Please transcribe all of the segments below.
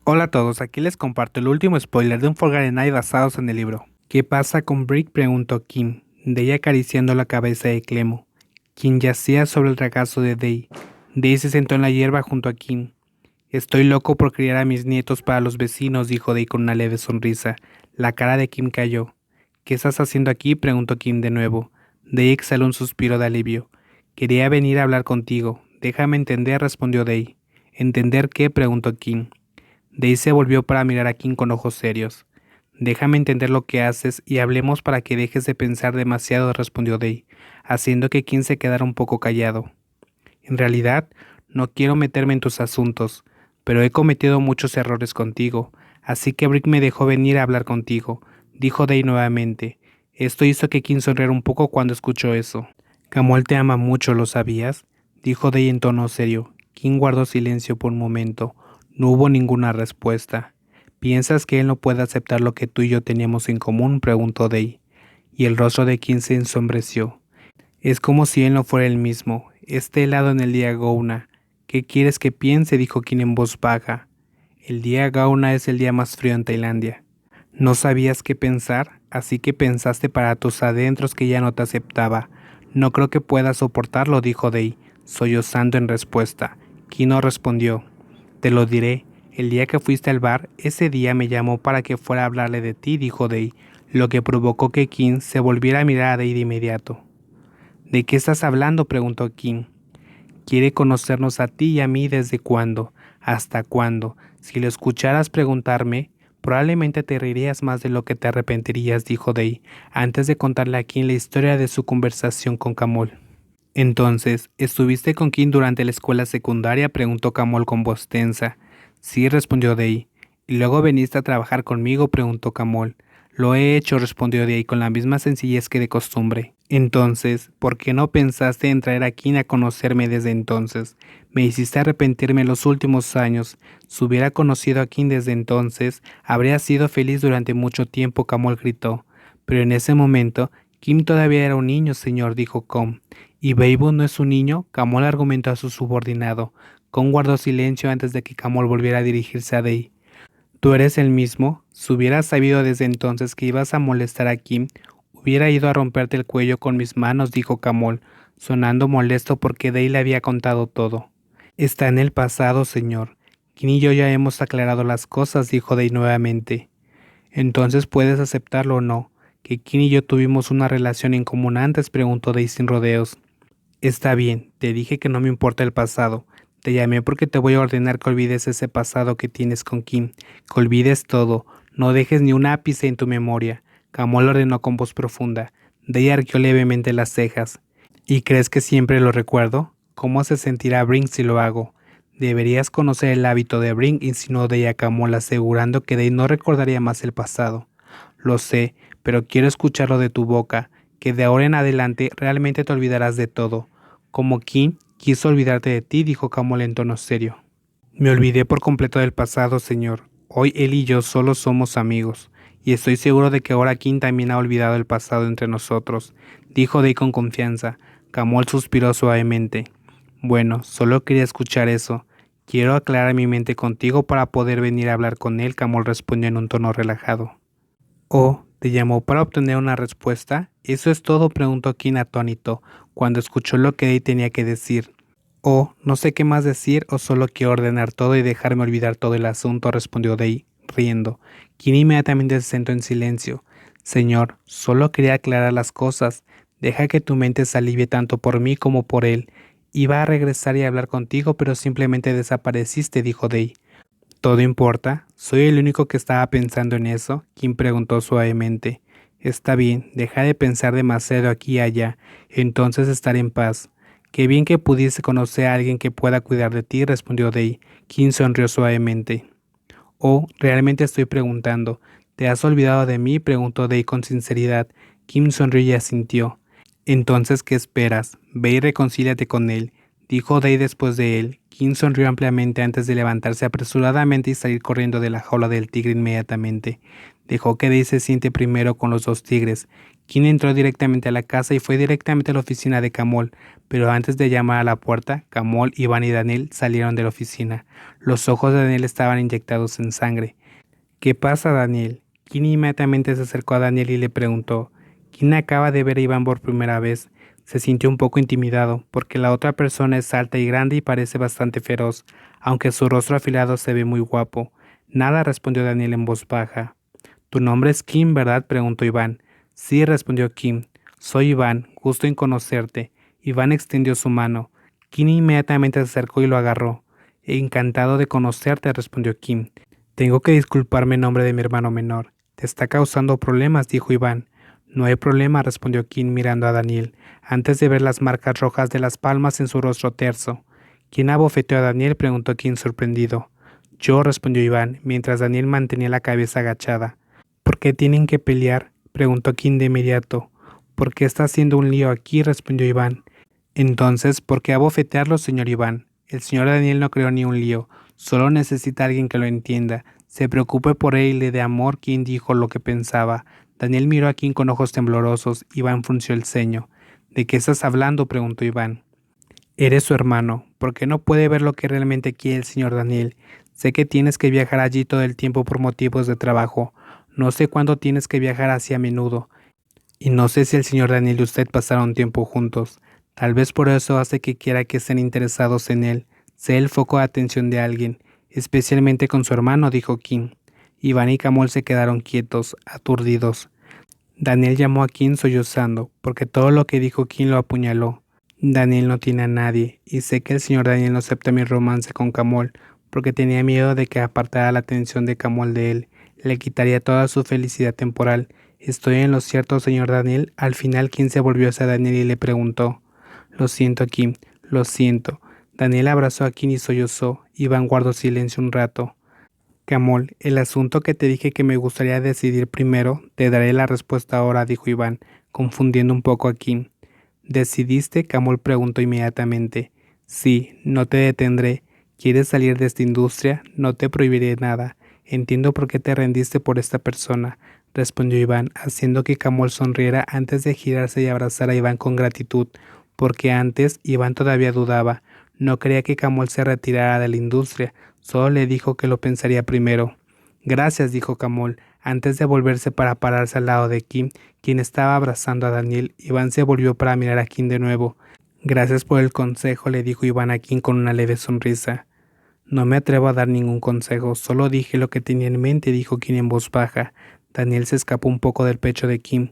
Hola a todos, aquí les comparto el último spoiler de un Forgotten Night basados en el libro. ¿Qué pasa con Brick?, preguntó Kim, Day acariciando la cabeza de Clemo, quien yacía sobre el regazo de Day. Day se sentó en la hierba junto a Kim. Estoy loco por criar a mis nietos para los vecinos, dijo Day con una leve sonrisa. La cara de Kim cayó. ¿Qué estás haciendo aquí?, preguntó Kim de nuevo. Day exhaló un suspiro de alivio. Quería venir a hablar contigo. Déjame entender, respondió Day. ¿Entender qué?, preguntó Kim. Day se volvió para mirar a Kim con ojos serios. Déjame entender lo que haces y hablemos para que dejes de pensar demasiado, respondió Day, haciendo que Kim se quedara un poco callado. En realidad, no quiero meterme en tus asuntos, pero he cometido muchos errores contigo, así que Brick me dejó venir a hablar contigo, dijo Day nuevamente. Esto hizo que Kim sonriera un poco cuando escuchó eso. Camol te ama mucho, ¿lo sabías?, dijo Day en tono serio. Kim guardó silencio por un momento. No hubo ninguna respuesta. ¿Piensas que él no puede aceptar lo que tú y yo teníamos en común?, preguntó Day, y el rostro de Kim se ensombreció. Es como si él no fuera el mismo. Este helado en el día Gauna. ¿Qué quieres que piense?, dijo Kim en voz baja. El día Gauna es el día más frío en Tailandia. No sabías qué pensar, así que pensaste para tus adentros que ya no te aceptaba. No creo que puedas soportarlo, dijo Day, sollozando en respuesta. Kim no respondió. Te lo diré. El día que fuiste al bar, ese día me llamó para que fuera a hablarle de ti, dijo Day, lo que provocó que Kim se volviera a mirar a Day de inmediato. ¿De qué estás hablando?, preguntó Kim. Quiere conocernos a ti y a mí. ¿Desde cuándo? ¿Hasta cuándo? Si lo escucharas preguntarme, probablemente te reirías más de lo que te arrepentirías, dijo Day, antes de contarle a Kim la historia de su conversación con Camol. Entonces, ¿estuviste con Kim durante la escuela secundaria?, preguntó Camol con voz tensa. Sí, respondió Day. ¿Y luego viniste a trabajar conmigo?, preguntó Camol. Lo he hecho, respondió Day con la misma sencillez que de costumbre. Entonces, ¿por qué no pensaste en traer a Kim a conocerme desde entonces? Me hiciste arrepentirme los últimos años. Si hubiera conocido a Kim desde entonces, habría sido feliz durante mucho tiempo, Camol gritó. Pero en ese momento, Kim todavía era un niño, señor, dijo Com. ¿Y Beibu no es un niño?, Camol argumentó a su subordinado. Com guardó silencio antes de que Camol volviera a dirigirse a Day. ¿Tú eres el mismo? Si hubieras sabido desde entonces que ibas a molestar a Kim, hubiera ido a romperte el cuello con mis manos, dijo Camol, sonando molesto porque Day le había contado todo. Está en el pasado, señor. Kim y yo ya hemos aclarado las cosas, dijo Day nuevamente. Entonces puedes aceptarlo o no, que Kim y yo tuvimos una relación en común antes, preguntó Day sin rodeos. Está bien, te dije que no me importa el pasado. Te llamé porque te voy a ordenar que olvides ese pasado que tienes con Kim, que olvides todo, no dejes ni un ápice en tu memoria. Camol ordenó con voz profunda. Day arqueó levemente las cejas. ¿Y crees que siempre lo recuerdo? ¿Cómo se sentirá Brink si lo hago? Deberías conocer el hábito de Brink, insinuó Day a Camol, asegurando que Day no recordaría más el pasado. Lo sé, pero quiero escucharlo de tu boca, que de ahora en adelante realmente te olvidarás de todo. Como Kim quiso olvidarte de ti, dijo Camol en tono serio. Me olvidé por completo del pasado, señor. Hoy él y yo solo somos amigos, y estoy seguro de que ahora Kim también ha olvidado el pasado entre nosotros, dijo Day con confianza. Camol suspiró suavemente. Bueno, solo quería escuchar eso. Quiero aclarar mi mente contigo para poder venir a hablar con él, Camol respondió en un tono relajado. Oh, ¿te llamó para obtener una respuesta? ¿Eso es todo?, preguntó Kim atónito, cuando escuchó lo que Day tenía que decir. Oh, no sé qué más decir o solo quiero ordenar todo y dejarme olvidar todo el asunto, respondió Day, riendo. Kim inmediatamente se sentó en silencio. Señor, solo quería aclarar las cosas. Deja que tu mente se alivie tanto por mí como por él. Iba a regresar y hablar contigo, pero simplemente desapareciste, dijo Day. ¿Todo importa? ¿Soy el único que estaba pensando en eso?, Kim preguntó suavemente. Está bien, deja de pensar demasiado aquí y allá, entonces estaré en paz. Qué bien que pudiese conocer a alguien que pueda cuidar de ti, respondió Day. Kim sonrió suavemente. Oh, realmente estoy preguntando. ¿Te has olvidado de mí?, preguntó Day con sinceridad. Kim sonrió y asintió. Entonces, ¿qué esperas? Ve y reconcíliate con él, dijo Day después de él. Kim sonrió ampliamente antes de levantarse apresuradamente y salir corriendo de la jaula del tigre inmediatamente. Dejó que Day se siente primero con los dos tigres. Kim entró directamente a la casa y fue directamente a la oficina de Kamol, pero antes de llamar a la puerta, Kamol, Iván y Daniel salieron de la oficina. Los ojos de Daniel estaban inyectados en sangre. ¿Qué pasa, Daniel? Kim inmediatamente se acercó a Daniel y le preguntó. Kim acaba de ver a Iván por primera vez. Se sintió un poco intimidado, porque la otra persona es alta y grande y parece bastante feroz, aunque su rostro afilado se ve muy guapo. Nada, respondió Daniel en voz baja. Tu nombre es Kim, ¿verdad?, preguntó Iván. Sí, respondió Kim. Soy Iván, gusto en conocerte. Iván extendió su mano. Kim inmediatamente se acercó y lo agarró. Encantado de conocerte, respondió Kim. Tengo que disculparme en nombre de mi hermano menor. Te está causando problemas, dijo Iván. No hay problema, respondió Kim mirando a Daniel, antes de ver las marcas rojas de las palmas en su rostro terso. ¿Quién abofeteó a Daniel?, preguntó Kim sorprendido. Yo, respondió Iván, mientras Daniel mantenía la cabeza agachada. ¿Por qué tienen que pelear?, preguntó Kim de inmediato. ¿Por qué está haciendo un lío aquí?, respondió Iván. Entonces, ¿por qué abofetearlo, señor Iván? El señor Daniel no creó ni un lío, solo necesita a alguien que lo entienda. Se preocupe por él y le dé amor. Kim dijo lo que pensaba. Daniel miró a Kim con ojos temblorosos. Iván frunció el ceño. ¿De qué estás hablando?, preguntó Iván. Eres su hermano. ¿Por qué no puede ver lo que realmente quiere el señor Daniel? Sé que tienes que viajar allí todo el tiempo por motivos de trabajo. No sé cuándo tienes que viajar así a menudo. Y no sé si el señor Daniel y usted pasaron tiempo juntos. Tal vez por eso hace que quiera que estén interesados en él. Sé el foco de atención de alguien, especialmente con su hermano, dijo Kim. Iván y Kamol se quedaron quietos, aturdidos. Daniel llamó a Kim sollozando, porque todo lo que dijo Kim lo apuñaló. Daniel no tiene a nadie, y sé que el señor Daniel no acepta mi romance con Kamol, porque tenía miedo de que apartara la atención de Kamol de él, le quitaría toda su felicidad temporal. ¿Estoy en lo cierto, señor Daniel? Al final Kim se volvió hacia Daniel y le preguntó. Lo siento, Kim, lo siento. Daniel abrazó a Kim y sollozó. Iván guardó silencio un rato. Kamol, el asunto que te dije que me gustaría decidir primero, te daré la respuesta ahora, dijo Iván, confundiendo un poco a Kim. ¿Decidiste?, Kamol preguntó inmediatamente. Sí, no te detendré. ¿Quieres salir de esta industria? No te prohibiré nada. Entiendo por qué te rendiste por esta persona, respondió Iván, haciendo que Kamol sonriera antes de girarse y abrazar a Iván con gratitud, porque antes Iván todavía dudaba. No quería que Kamol se retirara de la industria, solo le dijo que lo pensaría primero. Gracias, dijo Kamol, antes de volverse para pararse al lado de Kim, quien estaba abrazando a Daniel. Iván se volvió para mirar a Kim de nuevo. Gracias por el consejo, le dijo Iván a Kim con una leve sonrisa. No me atrevo a dar ningún consejo, solo dije lo que tenía en mente, dijo Kim en voz baja. Daniel se escapó un poco del pecho de Kim.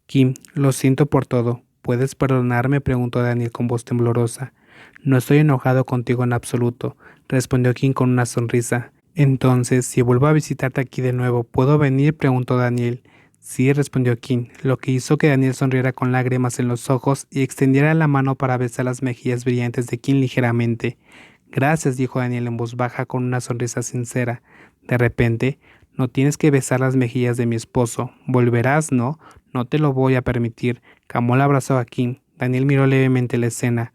Kim, lo siento por todo. ¿Puedes perdonarme?, preguntó Daniel con voz temblorosa. No estoy enojado contigo en absoluto, respondió Kim con una sonrisa. Entonces, si vuelvo a visitarte aquí de nuevo, ¿puedo venir?, preguntó Daniel. Sí, respondió Kim, lo que hizo que Daniel sonriera con lágrimas en los ojos y extendiera la mano para besar las mejillas brillantes de Kim ligeramente. Gracias, dijo Daniel en voz baja con una sonrisa sincera. De repente, no tienes que besar las mejillas de mi esposo. Volverás, ¿no? No te lo voy a permitir. Kamol abrazó a Kim. Daniel miró levemente la escena.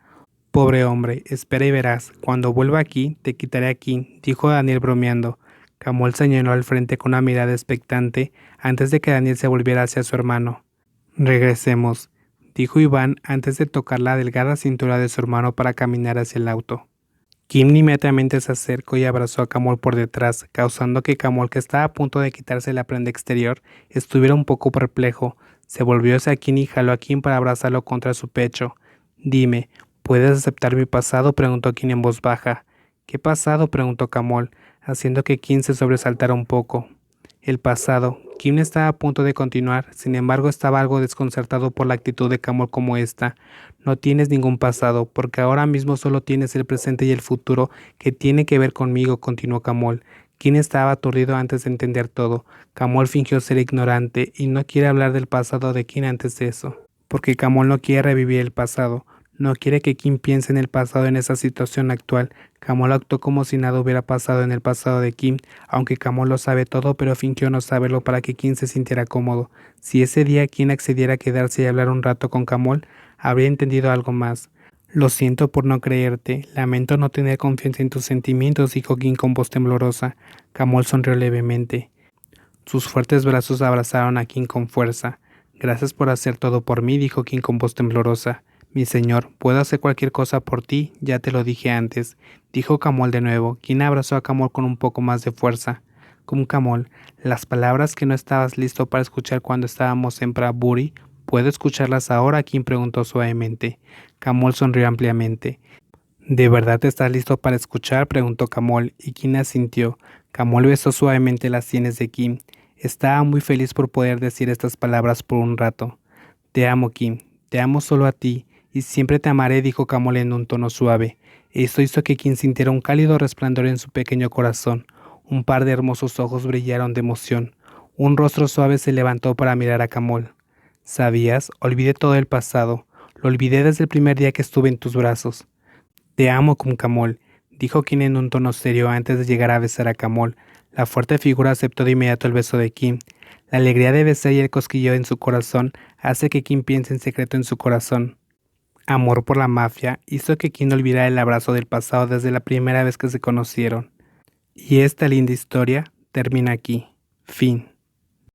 Pobre hombre, espera y verás. Cuando vuelva aquí, te quitaré a Kim, dijo Daniel bromeando. Kamol señaló al frente con una mirada expectante antes de que Daniel se volviera hacia su hermano. Regresemos, dijo Iván antes de tocar la delgada cintura de su hermano para caminar hacia el auto. Kim inmediatamente se acercó y abrazó a Kamol por detrás, causando que Kamol, que estaba a punto de quitarse la prenda exterior, estuviera un poco perplejo. Se volvió hacia Kim y jaló a Kim para abrazarlo contra su pecho. Dime, ¿puedes aceptar mi pasado?, preguntó Kim en voz baja. ¿Qué pasado?, preguntó Kamol, haciendo que Kim se sobresaltara un poco. El pasado. Kim estaba a punto de continuar, sin embargo estaba algo desconcertado por la actitud de Kamol como esta. No tienes ningún pasado, porque ahora mismo solo tienes el presente y el futuro que tiene que ver conmigo, continuó Kamol. Kim estaba aturdido antes de entender todo. Kamol fingió ser ignorante y no quiere hablar del pasado de Kim antes de eso, porque Kamol no quiere revivir el pasado. No quiere que Kim piense en el pasado en esa situación actual. Kamol actuó como si nada hubiera pasado en el pasado de Kim, aunque Kamol lo sabe todo, pero fingió no saberlo para que Kim se sintiera cómodo. Si ese día Kim accediera a quedarse y hablar un rato con Kamol, habría entendido algo más. Lo siento por no creerte. Lamento no tener confianza en tus sentimientos, dijo Kim con voz temblorosa. Kamol sonrió levemente. Sus fuertes brazos abrazaron a Kim con fuerza. Gracias por hacer todo por mí, dijo Kim con voz temblorosa. Mi señor, puedo hacer cualquier cosa por ti, ya te lo dije antes, dijo Camol de nuevo. Kim abrazó a Camol con un poco más de fuerza. Camol, las palabras que no estabas listo para escuchar cuando estábamos en Bradbury, ¿puedo escucharlas ahora? Kim preguntó suavemente. Camol sonrió ampliamente. ¿De verdad estás listo para escuchar? Preguntó Camol, y Kim asintió. Camol besó suavemente las sienes de Kim. Estaba muy feliz por poder decir estas palabras por un rato. Te amo, Kim. Te amo solo a ti, y siempre te amaré, dijo Camol en un tono suave. Esto hizo que Kim sintiera un cálido resplandor en su pequeño corazón. Un par de hermosos ojos brillaron de emoción. Un rostro suave se levantó para mirar a Camol. ¿Sabías? Olvidé todo el pasado. Lo olvidé desde el primer día que estuve en tus brazos. Te amo, Camol, dijo Kim en un tono serio antes de llegar a besar a Camol. La fuerte figura aceptó de inmediato el beso de Kim. La alegría de besar y el cosquilleo en su corazón hace que Kim piense en secreto en su corazón. Amor por la mafia hizo que Kim olvidara el abrazo del pasado desde la primera vez que se conocieron. Y esta linda historia termina aquí. Fin.